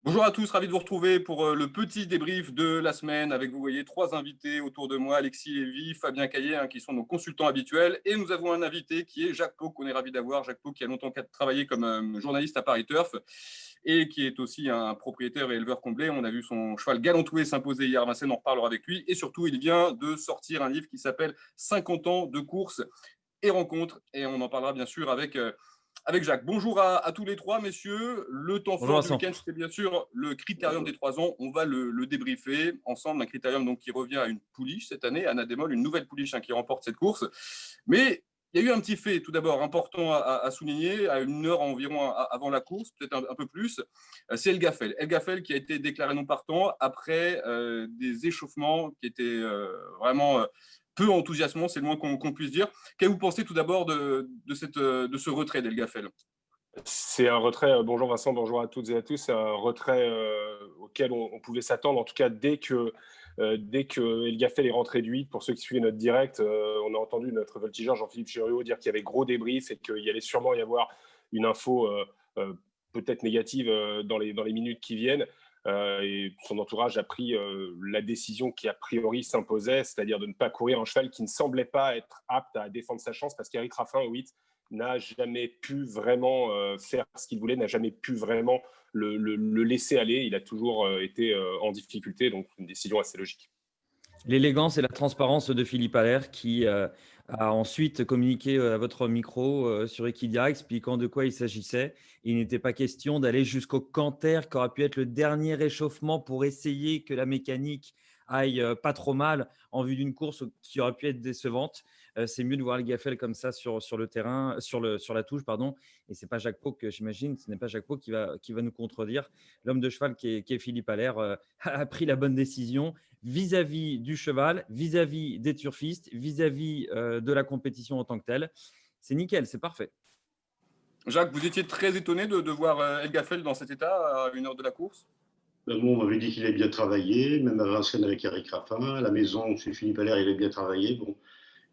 Bonjour à tous, ravi de vous retrouver pour le petit débrief de la semaine avec, vous voyez, trois invités autour de moi, Alexis Lévy, Fabien Caillet, qui sont nos consultants habituels. Et nous avons un invité qui est Jacques Pau, qu'on est ravi d'avoir. Jacques Pau qui a longtemps travaillé comme journaliste à Paris Turf et qui est aussi un propriétaire et éleveur comblé. On a vu son cheval Galantoué s'imposer hier à Vincennes, on reparlera avec lui. Et surtout, il vient de sortir un livre qui s'appelle 50 ans de course et rencontres. Et on en parlera bien sûr avec Jacques. Bonjour à tous les trois, messieurs. Le temps Bonjour fort du Vincent. week-end, c'était bien sûr le critérium des 3 ans. On va le débriefer ensemble. Un critérium donc, qui revient à une pouliche cette année, Anna Demol, une nouvelle pouliche qui remporte cette course. Mais il y a eu un petit fait, tout d'abord, important à souligner, à une heure environ avant la course, peut-être un peu plus. C'est El Gaffel. El Gaffel qui a été déclaré non partant après des échauffements qui étaient vraiment peu enthousiasmants, c'est le moins qu'on puisse dire. Qu'avez-vous pensé tout d'abord de ce retrait d'El Gaffel? C'est un retrait, bonjour Vincent, bonjour à toutes et à tous, c'est un retrait auquel on pouvait s'attendre, en tout cas dès que El Gaffel est rentré du 8. Pour ceux qui suivaient notre direct, on a entendu notre voltigeur Jean-Philippe Chériot dire qu'il y avait gros débrief et qu'il y allait sûrement y avoir une info peut-être négative dans les minutes qui viennent. Et son entourage a pris la décision qui a priori s'imposait, c'est-à-dire de ne pas courir un cheval qui ne semblait pas être apte à défendre sa chance, parce qu'Eric Raffin au 8 n'a jamais pu vraiment faire ce qu'il voulait, n'a jamais pu vraiment le laisser aller. Il a toujours été en difficulté, donc une décision assez logique. L'élégance et la transparence de Philippe Allaire qui a ensuite communiqué à votre micro sur Equidia expliquant de quoi il s'agissait. Il n'était pas question d'aller jusqu'au Canter qui aurait pu être le dernier réchauffement pour essayer que la mécanique aille pas trop mal en vue d'une course qui aurait pu être décevante. C'est mieux de voir le Gaffel comme ça sur le terrain, sur la touche, pardon. Et c'est pas Jacques Pau que j'imagine, ce n'est pas Jacques Pau qui va nous contredire. L'homme de cheval qui est Philippe Allaire a pris la bonne décision vis-à-vis du cheval, vis-à-vis des turfistes, vis-à-vis de la compétition en tant que telle. C'est nickel, c'est parfait. Jacques, vous étiez très étonné de voir El Gaffel dans cet état à une heure de la course? Moi, on m'avait dit qu'il avait bien travaillé, même à Vincennes avec Eric Raffin. À la maison, chez Philippe Allaire, il avait bien travaillé. Bon,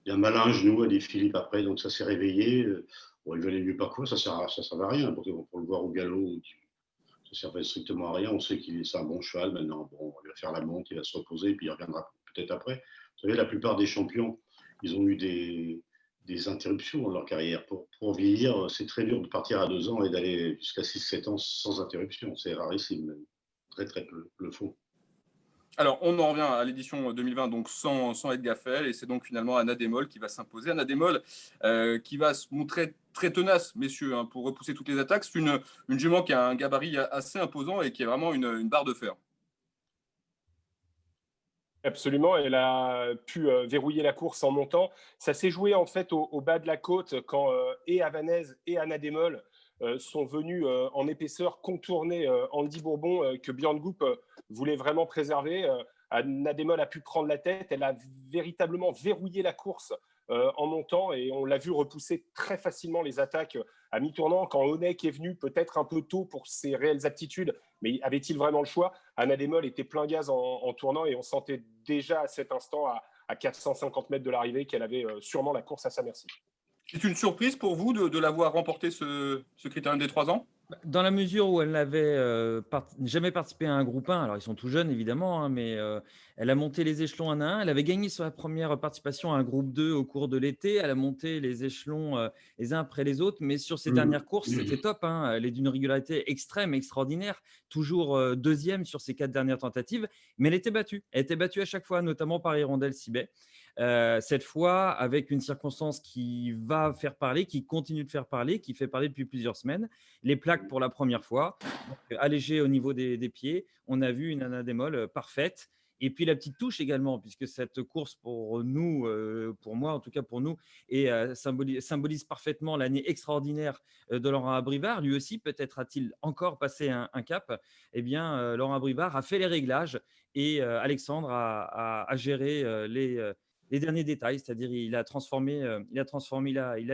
il a un malin genou, a dit Philippe après, donc ça s'est réveillé. Bon, il valait mieux pas quoi, ça servait à rien. Pour le voir au galop, ça servait strictement à rien. On sait qu'il est un bon cheval maintenant. Bon, il va faire la monte, il va se reposer, et puis il reviendra peut-être après. Vous savez, la plupart des champions, ils ont eu des interruptions dans leur carrière. Pour vieillir, c'est très dur de partir à 2 ans et d'aller jusqu'à 6-7 ans sans interruption. C'est rarissime même. Très très peu le font. Alors, on en revient à l'édition 2020, donc sans Ed Gaffel, et c'est donc finalement Anna Demol qui va s'imposer. Anna Demol qui va se montrer très tenace, messieurs, pour repousser toutes les attaques. C'est une jument qui a un gabarit assez imposant et qui est vraiment une barre de fer. Absolument, elle a pu verrouiller la course en montant. Ça s'est joué en fait au bas de la côte quand et Havanez et Anna Demol sont venus en épaisseur contourner Andy Bourbon que Björn Goop voulait vraiment préserver. Anna Demol a pu prendre la tête, elle a véritablement verrouillé la course en montant et on l'a vu repousser très facilement les attaques à mi-tournant quand Honeck est venu peut-être un peu tôt pour ses réelles aptitudes, mais avait-il vraiment le choix? Anna Demol était plein gaz en tournant et on sentait déjà à cet instant, à 450 mètres de l'arrivée, qu'elle avait sûrement la course à sa merci. C'est une surprise pour vous de l'avoir remporté ce critérium des 3 ans? Dans la mesure où elle n'avait jamais participé à un groupe 1, alors ils sont tout jeunes évidemment, mais elle a monté les échelons un à un. Elle avait gagné sur la première participation à un groupe 2 au cours de l'été. Elle a monté les échelons les uns après les autres, mais sur ses dernières courses, c'était top. Elle est d'une régularité extrême, extraordinaire. Toujours deuxième sur ses 4 dernières tentatives, mais elle était battue. Elle était battue à chaque fois, notamment par Hirondelle Sibet. Cette fois, avec une circonstance qui va faire parler, qui continue de faire parler, qui fait parler depuis plusieurs semaines. Les plaques pour la première fois, donc, allégées au niveau des pieds. On a vu une Anna Demol parfaite. Et puis la petite touche également, puisque cette course pour nous, pour moi en tout cas pour nous, symbolise parfaitement l'année extraordinaire de Laurent Abrivard. Lui aussi, peut-être a-t-il encore passé un cap. Eh bien, Laurent Abrivard a fait les réglages et Alexandre a géré les derniers détails, c'est-à-dire il a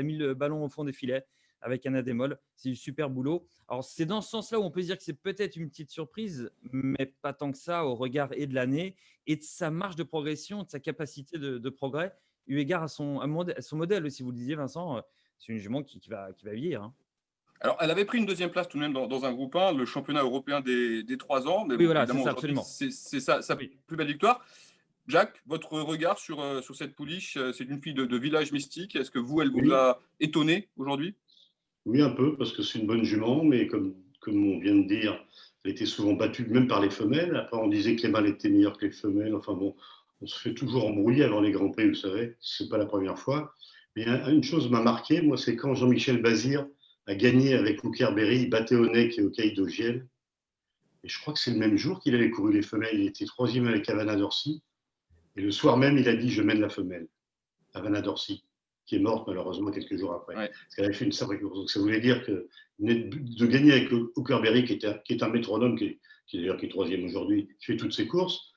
mis le ballon au fond des filets avec Anna Demol. C'est du super boulot. Alors, c'est dans ce sens-là où on peut se dire que c'est peut-être une petite surprise, mais pas tant que ça au regard et de l'année et de sa marge de progression, de sa capacité de progrès, eu égard à son modèle. Si vous le disiez, Vincent, c'est une jument qui va vieillir. Hein. Alors, elle avait pris une deuxième place tout de même dans un groupe 1, le championnat européen des 3 ans. Mais Oui, bon, voilà, c'est évidemment, ça, aujourd'hui, absolument. c'est sa Oui. plus belle victoire. Jacques, votre regard sur cette pouliche, c'est une fille de village mystique. Est-ce que vous, elle vous Oui, a étonné aujourd'hui? oui, un peu, parce que c'est une bonne jument, mais comme on vient de dire, elle était souvent battue même par les femelles. Après, on disait que les mâles étaient meilleurs que les femelles. Enfin bon, on se fait toujours embrouiller avant les Grands Prix, vous savez. C'est pas la première fois. Mais une chose m'a marqué, moi, c'est quand Jean-Michel Bazir a gagné avec Berry, il battait au Nec et au Caïd d'Augiel. Et je crois que c'est le même jour qu'il avait couru les femelles. Il était troisième avec Havana Dorsi. Et le soir même, il a dit: je mène la femelle. Havana Dorsi, qui est morte malheureusement quelques jours après. Ouais. Parce qu'elle avait fait une sacrée course. Donc ça voulait dire que de gagner avec Huckerberry, qui est un métronome, qui est troisième aujourd'hui, qui fait toutes ses courses,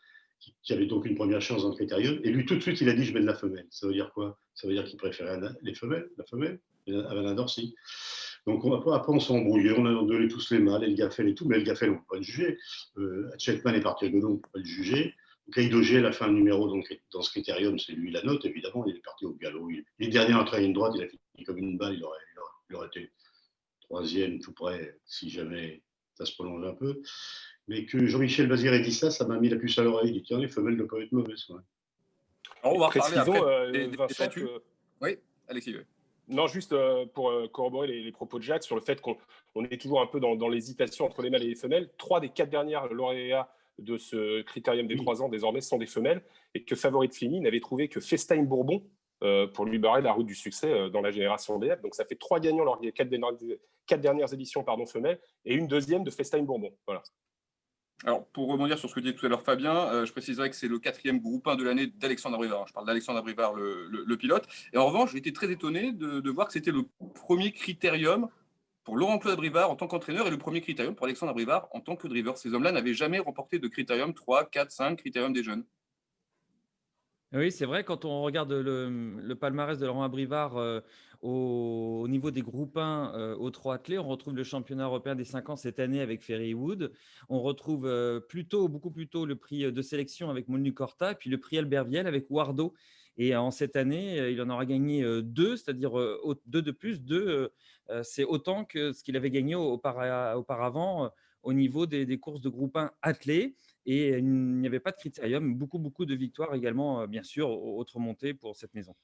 qui avait donc une première chance dans le critérium, et lui tout de suite il a dit: je mène la femelle. Ça veut dire quoi? Ça veut dire qu'il préférait les femelles, la femelle, Havana Dorsi. Donc après on s'est embrouillé, on a donné tous les mâles, El Gaffel et tout, mais El Gaffel on ne peut pas le juger. Chetman est parti à Godot, on ne peut pas le juger. Caïdogel a fait un numéro dans ce critérium, c'est lui la note, évidemment, il est parti au galop. Il est dernier entre la ligne droite, il a fini comme une balle, il aurait été troisième tout près, si jamais ça se prolonge un peu. Mais que Jean-Michel Bazir ait dit ça, ça m'a mis la puce à l'oreille. Il dit: tiens, les femelles ne peuvent pas être mauvaises. Ouais. Alors, on va reparler Précisons, après des Vincent, battus. Oui, Alexis. Oui. Non, juste pour corroborer les propos de Jacques sur le fait qu'on est toujours un peu dans l'hésitation entre les mâles et les femelles. 3 des 4 dernières lauréats de ce critérium des 3 ans désormais sont des femelles, et que Favorite Fini n'avait trouvé que Festime Bourbon pour lui barrer la route du succès dans la génération BF. Donc ça fait 3 gagnants lors des 4 dernières éditions femelles, et une deuxième de Festime Bourbon. Voilà. Alors, pour rebondir sur ce que disait tout à l'heure Fabien, je préciserai que c'est le 4e groupe 1 de l'année d'Alexandre Abrivard. Je parle d'Alexandre Abrivard, le pilote. Et en revanche, j'ai été très étonné de voir que c'était le premier critérium pour Laurent-Claude Abrivard en tant qu'entraîneur et le premier critérium pour Alexandre Abrivard en tant que driver. Ces hommes-là n'avaient jamais remporté de critérium 3, 4, 5, critérium des jeunes. Oui, c'est vrai, quand on regarde le palmarès de Laurent Abrivard au niveau des groupes 1 aux 3 athlètes, on retrouve le championnat européen des 5 ans cette année avec Ferrywood. On retrouve beaucoup plus tôt le prix de sélection avec Molnu-Corta, puis le prix Albert Viel avec Wardo. Et en cette année, il en aura gagné 2, c'est-à-dire 2 de plus. 2, c'est autant que ce qu'il avait gagné auparavant au niveau des courses de groupe 1 athlètes. Et il n'y avait pas de critérium, beaucoup de victoires également, bien sûr, autres montées pour cette maison.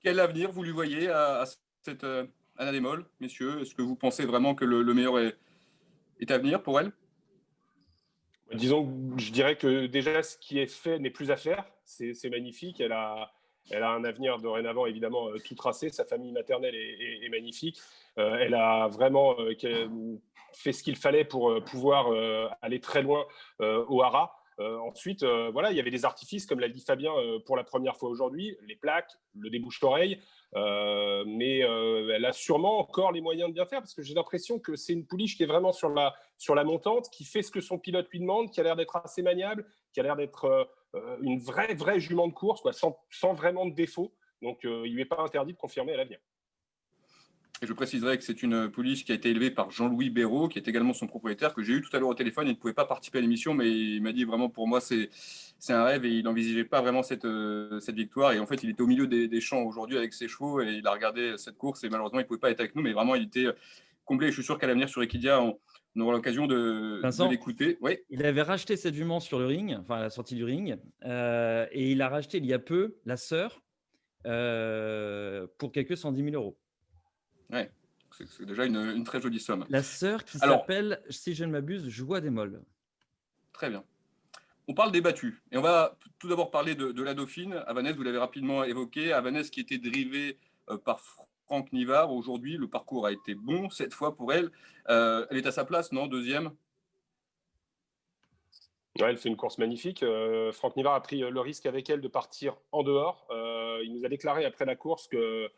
Quel avenir vous lui voyez à cette Anna Demol, messieurs? Est-ce que vous pensez vraiment que le meilleur est à venir pour elle? Disons, je dirais que déjà, ce qui est fait n'est plus à faire. C'est magnifique. Elle a un avenir dorénavant, évidemment, tout tracé. Sa famille maternelle est magnifique. Elle a vraiment fait ce qu'il fallait pour pouvoir aller très loin au Hara. Ensuite, voilà, il y avait des artifices, comme l'a dit Fabien, pour la première fois aujourd'hui, les plaques, le débouche-oreille. Mais elle a sûrement encore les moyens de bien faire, parce que j'ai l'impression que c'est une pouliche qui est vraiment sur la montante, qui fait ce que son pilote lui demande, qui a l'air d'être assez maniable, qui a l'air d'être une vraie jument de course, quoi, sans vraiment de défaut. Donc il ne lui est pas interdit de confirmer à l'avenir. Et je préciserai que c'est une pouliche qui a été élevée par Jean-Louis Béraud, qui est également son propriétaire, que j'ai eu tout à l'heure au téléphone. Il ne pouvait pas participer à l'émission, mais il m'a dit vraiment, pour moi, c'est un rêve, et il n'envisageait pas vraiment cette victoire. Et en fait, il était au milieu des champs aujourd'hui avec ses chevaux, et il a regardé cette course, et malheureusement, il ne pouvait pas être avec nous, mais vraiment, il était comblé. Je suis sûr qu'à l'avenir, sur Equidia, on aura l'occasion de Vincent, l'écouter. Oui. il avait racheté cette jument sur le ring, enfin à la sortie du ring, et il a racheté il y a peu la sœur pour quelques 110 000 euros. Ouais. C'est déjà une très jolie somme. La sœur qui s'appelle, si je ne m'abuse, Joie des Molles. Très bien. On parle des battus. Et on va tout d'abord parler de la Dauphine. Havanès, vous l'avez rapidement évoqué. Havanès qui était drivée par Franck Nivard. Aujourd'hui, le parcours a été bon cette fois pour elle. Elle est à sa place, non? Deuxième? Ouais, elle fait une course magnifique. Franck Nivard a pris le risque avec elle de partir en dehors. Il nous a déclaré après la course que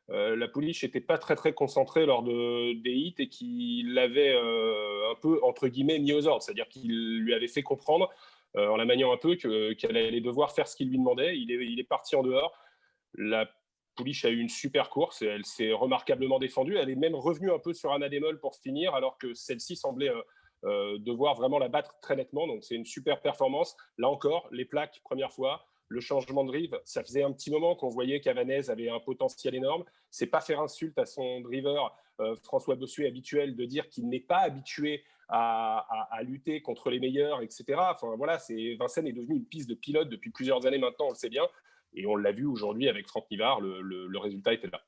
la pouliche n'était pas très concentrée lors des hits, et qu'il l'avait un peu, entre guillemets, mis aux ordres. C'est-à-dire qu'il lui avait fait comprendre, en la maniant un peu, qu'elle allait devoir faire ce qu'il lui demandait. Il est parti en dehors. La pouliche a eu une super course et elle s'est remarquablement défendue. Elle est même revenue un peu sur Anna Demol pour finir, alors que celle-ci semblait devoir vraiment la battre très nettement. Donc c'est une super performance. Là encore, les plaques, première fois. le changement de drive. Ça faisait un petit moment qu'on voyait qu'Havanez avait un potentiel énorme. C'est pas faire insulte à son driver, François Bossuet, habituel, de dire qu'il n'est pas habitué à lutter contre les meilleurs, etc. Enfin, voilà, Vincennes est devenu une piste de pilote depuis plusieurs années maintenant, on le sait bien. Et on l'a vu aujourd'hui avec Franck Nivard, le résultat était là.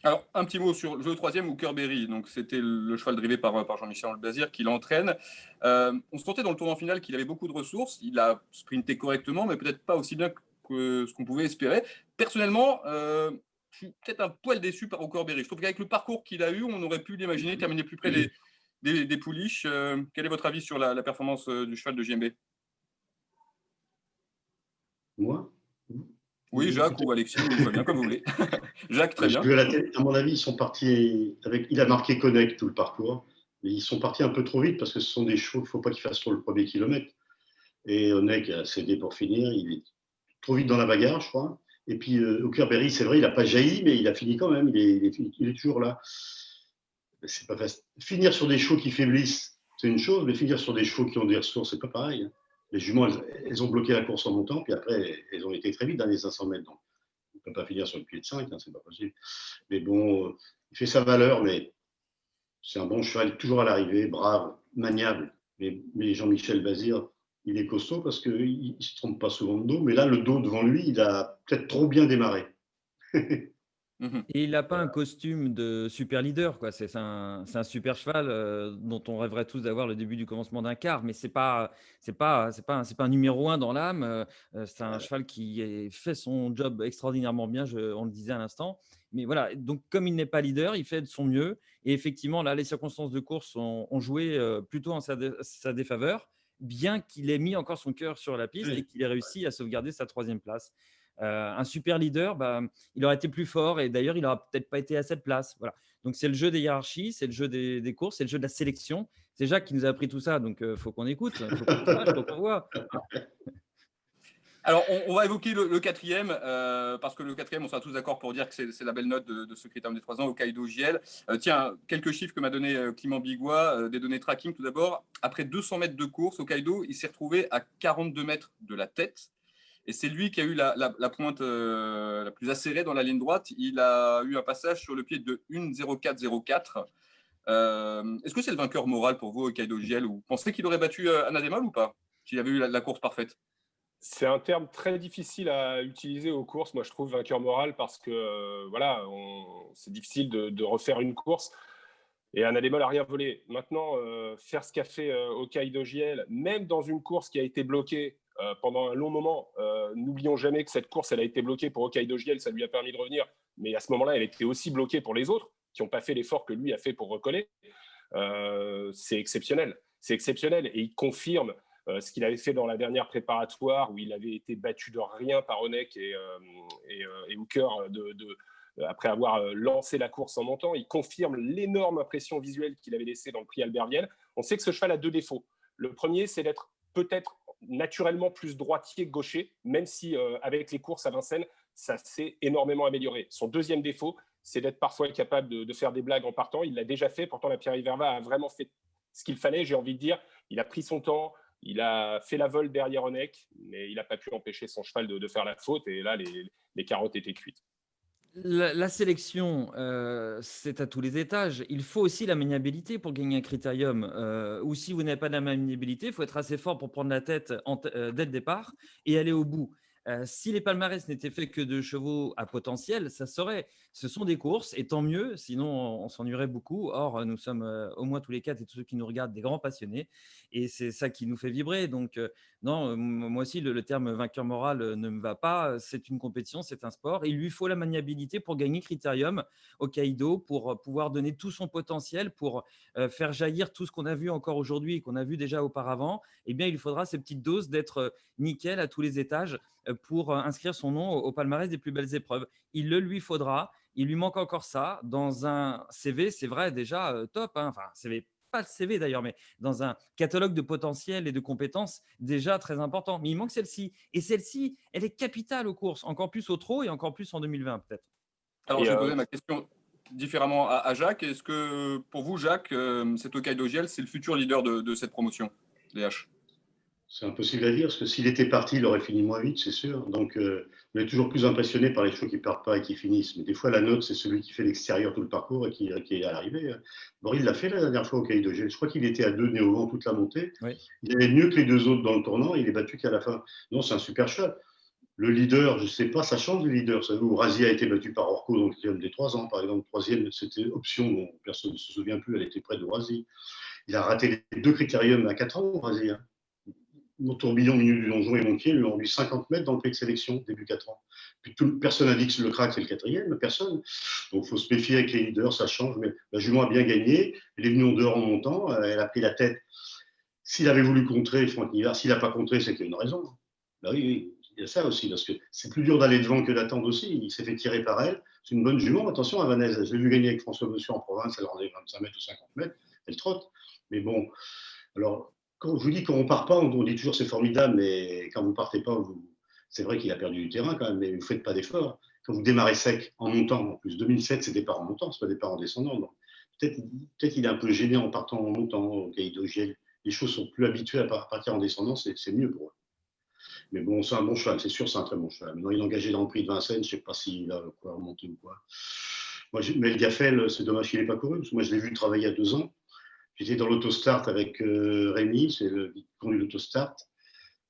Alors, un petit mot sur le troisième, Hooker Berry. Donc, c'était le cheval drivé par Jean-Michel Bazir qui l'entraîne. On se sentait dans le tournant final qu'il avait beaucoup de ressources. Il a sprinté correctement, mais peut-être pas aussi bien que ce qu'on pouvait espérer. Personnellement, je suis peut-être un poil déçu par Hooker Berry. Je trouve qu'avec le parcours qu'il a eu, on aurait pu l'imaginer terminer plus près des pouliches. Quel est votre avis sur la performance du cheval de JMB? Moi? Oui, Jacques ou Alexis, ou Fabien, comme vous voulez. Jacques, très bien. À mon avis, ils sont partis avec. Il a marqué Connect tout le parcours, mais ils sont partis un peu trop vite parce que ce sont des chevaux qu'il ne faut pas qu'ils fassent trop le premier kilomètre. Et Onek a cédé pour finir. Il est trop vite dans la bagarre, je crois. Et puis, Hooker Berry, c'est vrai, il n'a pas jailli, mais il a fini quand même. Il est toujours là. C'est pas facile. Finir sur des chevaux qui faiblissent, c'est une chose, mais finir sur des chevaux qui ont des ressources, c'est pas pareil. Les juments, elles ont bloqué la course en montant, puis après, elles ont été très vite dans les 500 mètres. Donc, on ne peut pas finir sur le pied de 5, hein, c'est pas possible. Mais bon, il fait sa valeur, mais c'est un bon cheval, toujours à l'arrivée, brave, maniable. Mais Jean-Michel Bazir, il est costaud parce qu'il ne se trompe pas souvent de dos. Mais là, le dos devant lui, il a peut-être trop bien démarré. Et il n'a pas un costume de super leader, quoi. C'est un super cheval dont on rêverait tous d'avoir le début du commencement d'un quart, mais c'est pas un numéro un dans l'âme. C'est un cheval qui fait son job extraordinairement bien, on le disait à l'instant. Mais voilà, donc comme il n'est pas leader, il fait de son mieux. Et effectivement, là, les circonstances de course ont joué plutôt en sa défaveur, bien qu'il ait mis encore son cœur sur la piste et qu'il ait réussi à sauvegarder sa troisième place. Un super leader, il aurait été plus fort et d'ailleurs, il n'aura peut-être pas été à cette place. Voilà. Donc, c'est le jeu des hiérarchies, c'est le jeu des courses, c'est le jeu de la sélection. C'est Jacques qui nous a appris tout ça, donc il faut qu'on écoute, il faut qu'on sache, il faut qu'on voit. Alors, on va évoquer le quatrième, parce que le quatrième, on sera tous d'accord pour dire que c'est la belle note de ce critérium des 3 ans, Hokkaido JL. Tiens, quelques chiffres que m'a donné Clément Bigois, des données tracking tout d'abord. Après 200 mètres de course, Hokkaido, il s'est retrouvé à 42 mètres de la tête. Et c'est lui qui a eu la pointe la plus acérée dans la ligne droite. Il a eu un passage sur le pied de 1,0404. Est-ce que c'est le vainqueur moral pour vous, Hokkaido JL, ou vous pensez qu'il aurait battu Anademol ou pas, s'il avait eu la course parfaite? C'est un terme très difficile à utiliser aux courses, moi je trouve, vainqueur moral, parce que voilà, c'est difficile de refaire une course. Et Anademol n'a rien volé. Maintenant, faire ce qu'a fait Hokkaido JL, même dans une course qui a été bloquée pendant un long moment, n'oublions jamais que cette course, elle a été bloquée pour Hokkaido JL, ça lui a permis de revenir. Mais à ce moment-là, elle était aussi bloquée pour les autres, qui n'ont pas fait l'effort que lui a fait pour recoller. C'est exceptionnel. C'est exceptionnel. Et il confirme ce qu'il avait fait dans la dernière préparatoire, où il avait été battu de rien par Onek et Hooker après avoir lancé la course en montant. Il confirme l'énorme impression visuelle qu'il avait laissée dans le prix Albert Viel. On sait que ce cheval a 2 défauts. Le premier, c'est d'être peut-être naturellement plus droitier que gaucher, même si avec les courses à Vincennes, ça s'est énormément amélioré. Son deuxième défaut, c'est d'être parfois capable de faire des blagues en partant. Il l'a déjà fait, pourtant la Pierre Verva a vraiment fait ce qu'il fallait, j'ai envie de dire. Il a pris son temps, il a fait la vole derrière Onek, mais il n'a pas pu empêcher son cheval de faire la faute, et là, les carottes étaient cuites. La sélection, c'est à tous les étages. Il faut aussi la maniabilité pour gagner un critérium. Ou si vous n'avez pas de la maniabilité, il faut être assez fort pour prendre la tête dès le départ et aller au bout. Si les palmarès n'étaient faits que de chevaux à potentiel, ça serait. Ce sont des courses, et tant mieux, sinon on s'ennuierait beaucoup. Or, nous sommes au moins tous les 4 et tous ceux qui nous regardent des grands passionnés, et c'est ça qui nous fait vibrer. Donc, non, moi aussi, le terme vainqueur moral ne me va pas. C'est une compétition, c'est un sport. Il lui faut la maniabilité pour gagner Critérium Hokkaido, pour pouvoir donner tout son potentiel, pour faire jaillir tout ce qu'on a vu encore aujourd'hui et qu'on a vu déjà auparavant. Eh bien, il lui faudra ces petites doses d'être nickel à tous les étages pour inscrire son nom au palmarès des plus belles épreuves. Il le lui faudra. Il lui manque encore ça dans un CV, c'est vrai, déjà top. Enfin, CV, pas le CV d'ailleurs, mais dans un catalogue de potentiel et de compétences déjà très important. Mais il manque celle-ci. Et celle-ci, elle est capitale aux courses, encore plus au trot et encore plus en 2020 peut-être. Alors, je vais poser ma question différemment à Jacques. Est-ce que pour vous, Jacques, cet Hokkaido JL, c'est le futur leader de cette promotion, DH? C'est impossible à dire, parce que s'il était parti, il aurait fini moins vite, c'est sûr. Donc, on est toujours plus impressionné par les chevaux qui ne partent pas et qui finissent. Mais des fois, la note, c'est celui qui fait l'extérieur tout le parcours et qui est à l'arrivée. Bon, il l'a fait la dernière fois au Cahier de Gel. Je crois qu'il était à 2 nez au vent toute la montée. Oui. Il allait mieux que les deux autres dans le tournant. Il est battu qu'à la fin. Non, c'est un super cheval. Le leader, je ne sais pas, ça change le leader. Ça, où Razi a été battu par Orco, donc il y a des 3 ans, par exemple. Troisième, c'était Option, dont personne ne se souvient plus. Elle était près de Razi. Il a raté les 2 critériums à 4 ans, Razi. Hein. Mon tourbillon, milieu du donjon et mon pied lui ont eu 50 mètres dans le prix de sélection, début 4 ans. Puis personne n'a dit que le crack, c'est le 4e, personne. Donc il faut se méfier avec les leaders, ça change. Mais la jument a bien gagné. Elle est venue en dehors en montant, elle a pris la tête. S'il avait voulu contrer Franck Nivard, s'il n'a pas contré, c'est qu'il y a une raison. Bah oui, il y a ça aussi, parce que c'est plus dur d'aller devant que d'attendre aussi. Il s'est fait tirer par elle. C'est une bonne jument. Attention à Vanessa, je l'ai vu gagner avec François Bossu en province, elle rendait 25 mètres ou 50 mètres, elle trotte. Mais bon, alors, quand je vous dis qu'on ne part pas, on dit toujours c'est formidable, mais quand vous ne partez pas, c'est vrai qu'il a perdu du terrain quand même, mais vous ne faites pas d'efforts. Quand vous démarrez sec en montant, en plus 2007 c'est départ en montant, ce n'est pas départ en descendant. Donc, peut-être qu'il est un peu gêné en partant en montant au Cahier de Gel. Les choses sont plus habituées à partir en descendant, c'est mieux pour eux. Mais bon, c'est un bon cheval, c'est sûr, c'est un très bon cheval. Maintenant, il est engagé dans le prix de Vincennes, je ne sais pas s'il a quoi remonter ou quoi. Moi, mais le Gaffel, c'est dommage qu'il n'ait pas couru, parce que moi je l'ai vu travailler il y a 2 ans. J'étais dans l'autostart avec Rémi, c'est le qui conduit l'autostart.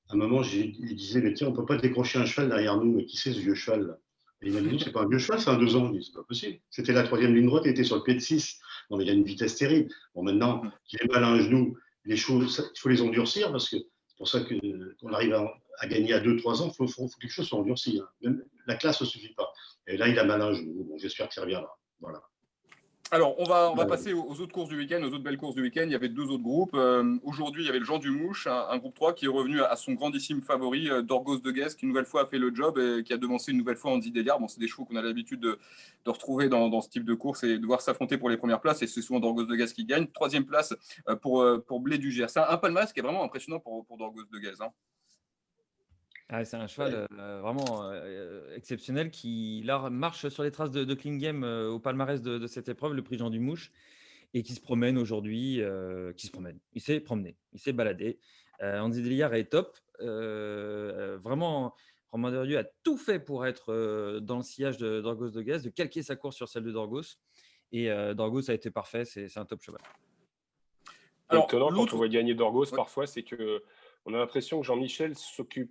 À un moment, il disait, mais tiens, on ne peut pas décrocher un cheval derrière nous, mais qui c'est ce vieux cheval là? Et il m'a dit, non, c'est pas un vieux cheval, c'est un 2 ans. Je dis, c'est pas possible. C'était la 3e ligne droite, il était sur le pied de 6. Non, mais il a une vitesse terrible. Bon, maintenant, qu'il est mal à un genou, les choses, il faut les endurcir, parce que c'est pour ça qu'on arrive à gagner à 2-3 ans, il faut que quelque chose soit endurci. Hein. Même la classe ne suffit pas. Et là, il a mal à un genou. Bon, j'espère qu'il reviendra. Voilà. Alors, on va passer aux autres courses du week-end, aux autres belles courses du week-end. Il y avait 2 autres groupes. Aujourd'hui, il y avait le Jean Dumouche, un groupe 3 qui est revenu à son grandissime favori, Dorgos de Guest, qui une nouvelle fois a fait le job et qui a devancé une nouvelle fois Andy Deliard. Bon, c'est des chevaux qu'on a l'habitude de retrouver dans ce type de course et de voir s'affronter pour les premières places. Et c'est souvent Dorgos de Guest qui gagne. 3e place pour Blé du Gers. C'est un palmarès qui est vraiment impressionnant pour Dorgos de Guest. Hein. Ah, c'est un cheval vraiment exceptionnel qui là, marche sur les traces de Clean Game au palmarès de cette épreuve, le prix Jean Dumouche, et qui se promène aujourd'hui. Il s'est promené, il s'est baladé. Andy Deliard est top. Vraiment, Romain Derieux a tout fait pour être dans le sillage de Dorgos de Guest, de calquer sa course sur celle de Dorgos. Et Dorgos a été parfait, c'est un top cheval. Alors, étonnant quand on voit gagner Dorgos parfois, c'est que on a l'impression que Jean-Michel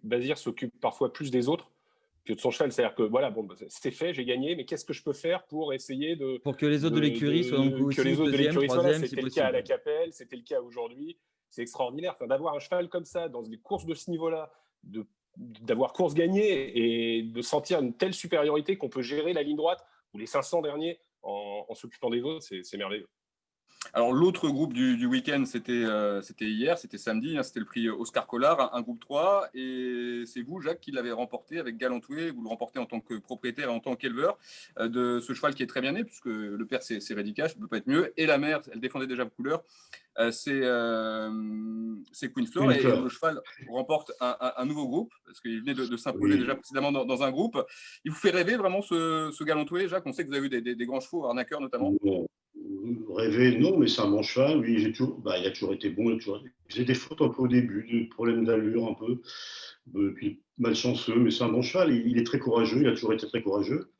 Bazir s'occupe parfois plus des autres que de son cheval. C'est-à-dire que voilà, bon, c'est fait, j'ai gagné, mais qu'est-ce que je peux faire pour essayer de. Pour que les autres de l'écurie soient dans le coup aussi. Que les autres de l'écurie soient là. Troisième, c'était le cas à la Capelle, c'était le cas aujourd'hui. C'est extraordinaire. Enfin, d'avoir un cheval comme ça, dans des courses de ce niveau-là, d'avoir course gagnée et de sentir une telle supériorité qu'on peut gérer la ligne droite ou les 500 derniers en s'occupant des autres, c'est merveilleux. Alors, l'autre groupe du week-end, c'était hier, c'était samedi, hein, c'était le prix Oscar Collard, un groupe 3. Et c'est vous, Jacques, qui l'avez remporté avec Galantoué. Vous le remportez en tant que propriétaire et en tant qu'éleveur de ce cheval qui est très bien né, puisque le père, c'est Rédicache, ça ne peut pas être mieux. Et la mère, elle défendait déjà vos couleurs. C'est Queen Fleur. Et le cheval remporte un nouveau groupe, parce qu'il venait de s'imposer déjà précédemment dans un groupe. Il vous fait rêver vraiment ce Galantoué, Jacques? On sait que vous avez eu des grands chevaux, arnaqueurs notamment. Rêver, non, mais c'est un bon cheval. Lui, il a toujours été bon. Il faisait des fautes un peu au début, des problèmes d'allure un peu. Puis malchanceux, mais c'est un bon cheval. Il est très courageux. Il a toujours été très courageux.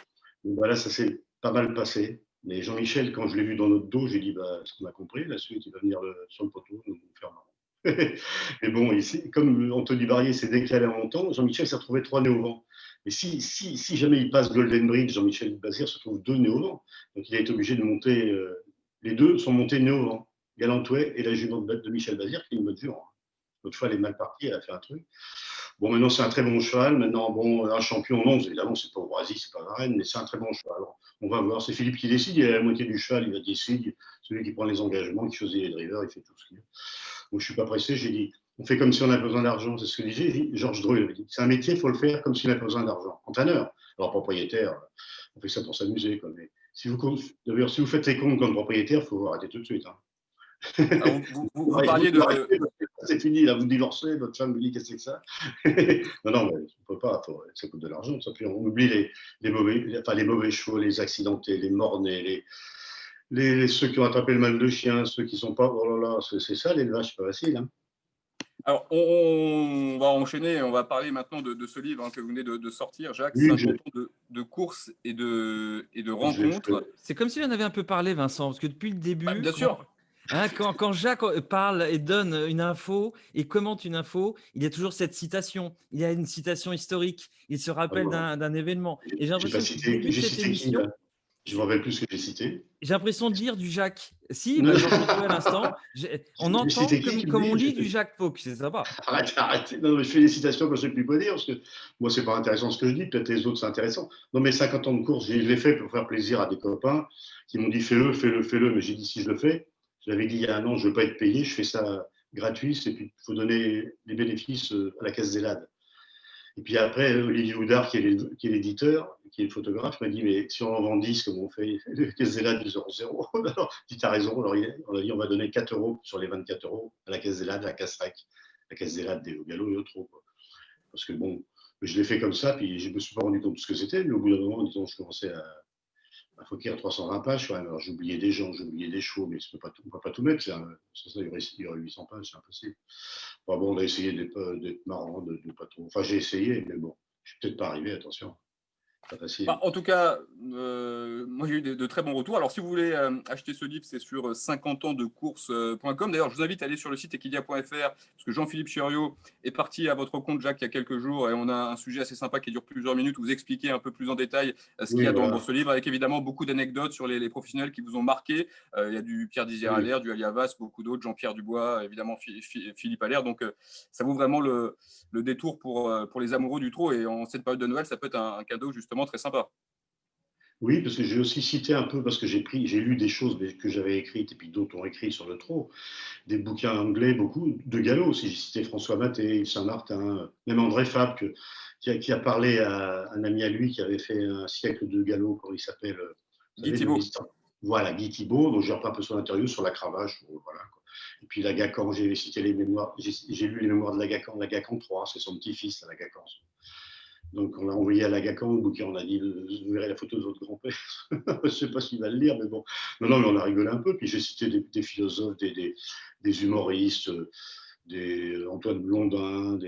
Donc, là, ça s'est pas mal passé. Mais Jean-Michel, quand je l'ai vu dans notre dos, j'ai dit, ce qu'on a compris, la suite, il va venir sur le poteau, nous faire marrant. Mais bon, comme Anthony Barrier s'est décalé en montant, Jean-Michel s'est retrouvé 3 nez au vent. Mais si jamais il passe Golden Bridge, Jean-Michel Bazir se trouve 2 nez au vent. Donc il a été obligé de monter. Les 2 sont montés nez au vent. Galantoué et la jument de Michel Bazir, qui est une bonne jument. L'autre fois, elle est mal partie, elle a fait un truc. Bon, maintenant, c'est un très bon cheval. Maintenant, bon, un champion, non, évidemment, c'est pas Ourasi, c'est pas Varenne, mais c'est un très bon cheval. Alors, on va voir. C'est Philippe qui décide. Il a la moitié du cheval, il va décider. Celui qui prend les engagements, qui choisit les drivers, il fait tout ce qu'il veut. Donc, je suis pas pressé. J'ai dit, on fait comme si on avait besoin d'argent. C'est ce que disait Georges Dreux. C'est un métier, il faut le faire comme si on avait besoin d'argent. Entraîneur, alors propriétaire, on fait ça pour s'amuser. Mais si vous faites les comptes comme propriétaire, il faut arrêter tout de suite. Hein. Alors, vous parliez de. C'est fini, là, vous divorcez, votre femme vous dit qu'est-ce que c'est que ça? Non, mais on ne peut pas, ça coûte de l'argent. Puis on oublie les mauvais chevaux, les accidentés, les morts-nés, ceux qui ont attrapé le mal de chien, ceux qui ne sont pas. Oh là là, c'est ça l'élevage, c'est pas facile. Hein. Alors, on va enchaîner, on va parler maintenant de ce livre que vous venez de sortir, Jacques, Oui, 50 ans de courses et de je l'ai fait. rencontres. C'est comme si on avait un peu parlé, Vincent, parce que depuis le Bah, début, bien sûr. quand Jacques parle et donne une info et commente une info, il y a toujours cette citation. Il y a une citation historique. Il se Ah rappelle bon, d'un événement. Et j'ai j'ai pas l'impression que depuis le cité. début de J'ai cette cité qui là? émission, Je me rappelle plus ce que j'ai cité. j'ai l'impression de lire du Jacques. Si, Non, bah, non, j'en ai trouvé à l'instant. On j'ai entend cité qui comme me on dit? lit du Jacques Pauque, c'est sympa. Arrête, arrête. Non, mais je fais des citations quand je sais plus quoi dire, parce que moi, c'est pas intéressant ce que je dis, peut-être les autres, c'est intéressant. Non, mais 50 ans de course, je l'ai fait pour faire plaisir à des copains qui m'ont dit fais-le, fais-le, fais-le. Mais j'ai dit si je le fais, je l'avais dit il y a un an, je ne veux pas être payé, je fais ça gratuit, et puis il faut donner les bénéfices à la Caisse des Lades. Et puis après, Olivier Houdard, qui est l'éditeur, qui est le photographe, m'a dit mais si on en vend 10, comme on fait, la Caisse des Lades, ils auront zéro. Alors, tu as raison, alors on a dit on va donner 4 euros sur les 24 euros à la Caisse des Lades, à la Casse-Rec, la Caisse des Lades, des Gallo et autres. Parce que bon, je l'ai fait comme ça, puis je ne me suis pas rendu compte de ce que c'était, mais au bout d'un moment, disons, je commençais à faut qu'il y ait 320 pages quand même. Alors j'oubliais des gens, j'oubliais des chevaux, mais on ne peut pas tout mettre. Il y aurait 800 pages, c'est impossible. Enfin, bon, on a essayé d'être marrant, de pas trop. Enfin, j'ai essayé, mais bon, je suis peut-être pas arrivé, attention. Pas Bah, facile. en tout cas, moi j'ai eu de très bons retours. Alors, si vous voulez acheter ce livre, c'est sur 50 ans de course.com. D'ailleurs, je vous invite à aller sur le site equidia.fr parce que Jean-Philippe Chériot est parti à votre compte, Jacques, il y a quelques jours et on a un sujet assez sympa qui dure plusieurs minutes où vous expliquez un peu plus en détail ce qu'il y Oui, a dans voilà. ce livre avec évidemment beaucoup d'anecdotes sur les professionnels qui vous ont marqué. Il y a du Pierre Oui. Dizier-Allaire, du Ali Havas, beaucoup d'autres, Jean-Pierre Dubois, évidemment Philippe Allaire. Donc, ça vaut vraiment le détour pour les amoureux du trot et en cette période de Noël, ça peut être un cadeau justement très sympa. Oui, parce que j'ai aussi cité un peu, parce que j'ai lu des choses que j'avais écrites et puis d'autres ont écrit sur le trot, des bouquins anglais, beaucoup de galop aussi. J'ai cité François Maté, Yves Saint-Martin, même André Fabre, qui a parlé à un ami à lui qui avait fait un siècle de galop, comment il s'appelle, vous Guy savez, Thibault. voilà, Guy Thibault, donc j'ai repris un peu son interview sur la cravache, voilà. Quoi. Et puis Lagacan, j'ai cité les mémoires, j'ai lu les mémoires de Lagacan 3, c'est son petit-fils, Lagacan. Donc, on l'a envoyé à Lagacan, le bouquin, on a dit, vous verrez la photo de votre grand-père. Je ne sais pas s'il va le lire, mais bon. Non, non, mais on a rigolé un peu. Puis j'ai cité des philosophes, des humoristes, Antoine Blondin,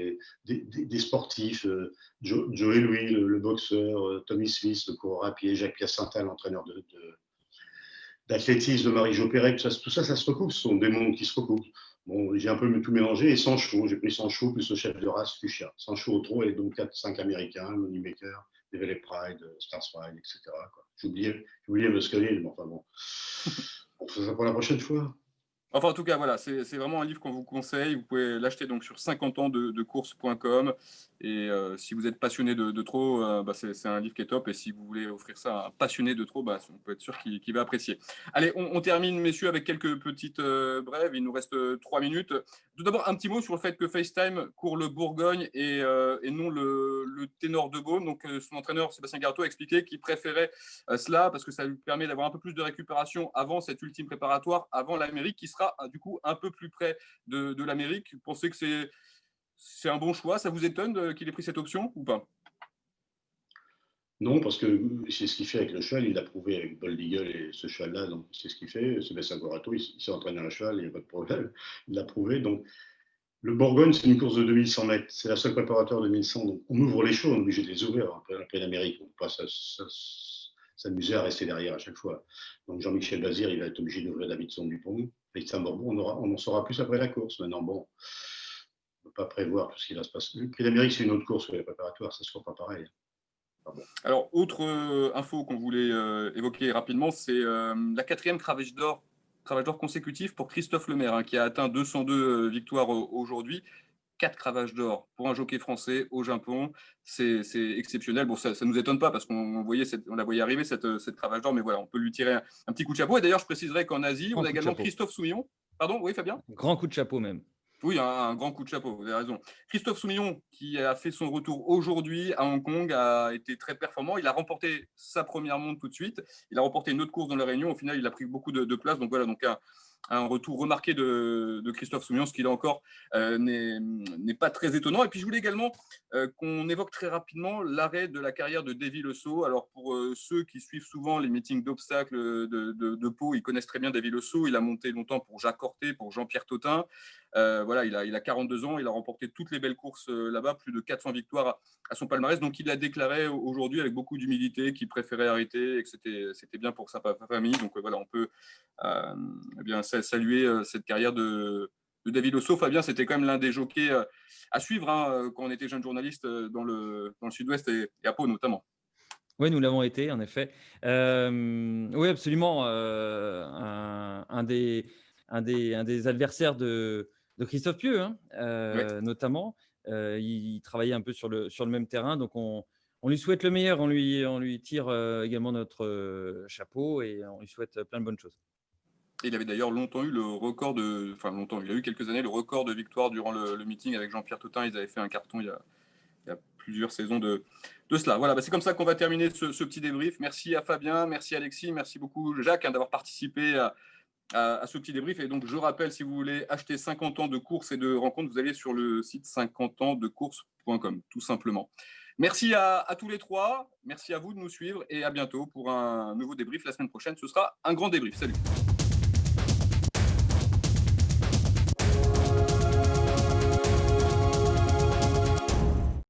des sportifs, Joe Louis, le boxeur, Tommy Smith, le coureur à pied, Jacques Piacental, l'entraîneur d'athlétisme de Marie-Jo Pérec, tout ça se recoupe, ce sont des mondes qui se recoupent. Bon, j'ai un peu tout mélangé, et Sancho, j'ai pris Sancho plus le chef de race Fuchsia. Sancho au trot et donc 4-5 américains, Moneymaker, Develop Pride, Starswine, etc. J'ai oublié Muscadine, mais enfin bon. On fait ça pour la prochaine fois. Enfin, en tout cas, voilà, c'est vraiment un livre qu'on vous conseille. Vous pouvez l'acheter donc sur 50 ans de course.com. Et si vous êtes passionné de trot, bah, c'est un livre qui est top. Et si vous voulez offrir ça à un passionné de trot, bah, on peut être sûr qu'il va apprécier. Allez, on termine, messieurs, avec quelques petites brèves. Il nous reste 3 minutes. Tout d'abord, un petit mot sur le fait que FaceTime court le Bourgogne et non le Ténor de Beaune. Donc, son entraîneur, Sébastien Garteau, a expliqué qu'il préférait cela parce que ça lui permet d'avoir un peu plus de récupération avant cette ultime préparatoire, avant l'Amérique, qui sera du coup un peu plus près de l'Amérique. Vous pensez que c'est un bon choix? Ça vous étonne qu'il ait pris cette option ou pas? Non, parce que c'est ce qu'il fait avec le cheval. Il l'a prouvé avec Bold Eagle et ce cheval-là. Donc, c'est ce qu'il fait. Sébastien Gorato, il s'est entraîné à un cheval, il n'y a pas de problème. Il l'a prouvé. Donc, le Bourgogne, c'est une course de 2100 mètres. C'est la seule préparatoire de 1100. Donc, on ouvre les chevaux, on est obligé de les ouvrir après l'Amérique. On ne peut pas s'amuser à rester derrière à chaque fois. Donc, Jean-Michel Bazir, il va être obligé d'ouvrir Davidson Dupont. Et Saint-Bourbon, on en saura plus après la course. Maintenant, bon, on ne peut pas prévoir tout ce qui va se passer. Le Prix d'Amérique, c'est une autre course que les préparatoires. Ça ne sera pas pareil. Bon. Alors, autre info qu'on voulait évoquer rapidement, c'est la 4e cravache d'or consécutive pour Christophe Lemaire, qui a atteint 202 victoires aujourd'hui. 4 cravaches d'or pour un jockey français au Japon, c'est exceptionnel. Bon, ça ne nous étonne pas parce qu'on la voyait arriver, cette cravache d'or, mais voilà, on peut lui tirer un petit coup de chapeau. Et d'ailleurs, je préciserai qu'en Asie, on a également Christophe Soumillon. Pardon, oui, Fabien? Grand coup de chapeau même. Oui, un grand coup de chapeau, vous avez raison. Christophe Soumillon, qui a fait son retour aujourd'hui à Hong Kong, a été très performant. Il a remporté sa première monte tout de suite. Il a remporté une autre course dans la Réunion. Au final, il a pris beaucoup de place. Donc voilà, donc un retour remarqué de Christophe Soumillon, ce qui là encore n'est pas très étonnant. Et puis je voulais également qu'on évoque très rapidement l'arrêt de la carrière de Davy Le Sceau. Alors pour ceux qui suivent souvent les meetings d'obstacles de Pau, ils connaissent très bien Davy Le Sceau. Il a monté longtemps pour Jacques Cortet, pour Jean-Pierre Tautin. Voilà, il a 42 ans, il a remporté toutes les belles courses là-bas, plus de 400 victoires à son palmarès. Donc il a déclaré aujourd'hui avec beaucoup d'humilité qu'il préférait arrêter et que c'était bien pour sa famille. Donc voilà, on peut eh bien saluer cette carrière de Davy Le Sceau. Fabien, c'était quand même l'un des jockeys à suivre quand on était jeune journaliste dans le sud-ouest et à Pau notamment. Oui, nous l'avons été, en effet. Oui, absolument. Un des adversaires de Christophe Pieux, hein, Ouais. notamment. Il travaillait un peu sur le même terrain. Donc, on lui souhaite le meilleur. On lui tire également notre chapeau et on lui souhaite plein de bonnes choses. Il avait d'ailleurs longtemps eu le record il a eu quelques années le record de victoire durant le meeting avec Jean-Pierre Tautin. Ils avaient fait un carton il y a plusieurs saisons de cela. Voilà, c'est comme ça qu'on va terminer ce petit débrief. Merci à Fabien, merci Alexis, merci beaucoup Jacques d'avoir participé à ce petit débrief. Et donc, je rappelle, si vous voulez acheter 50 ans de courses et de rencontres, vous allez sur le site 50ansdecourses.com, tout simplement. Merci à tous les trois. Merci à vous de nous suivre et à bientôt pour un nouveau débrief la semaine prochaine. Ce sera un grand débrief. Salut.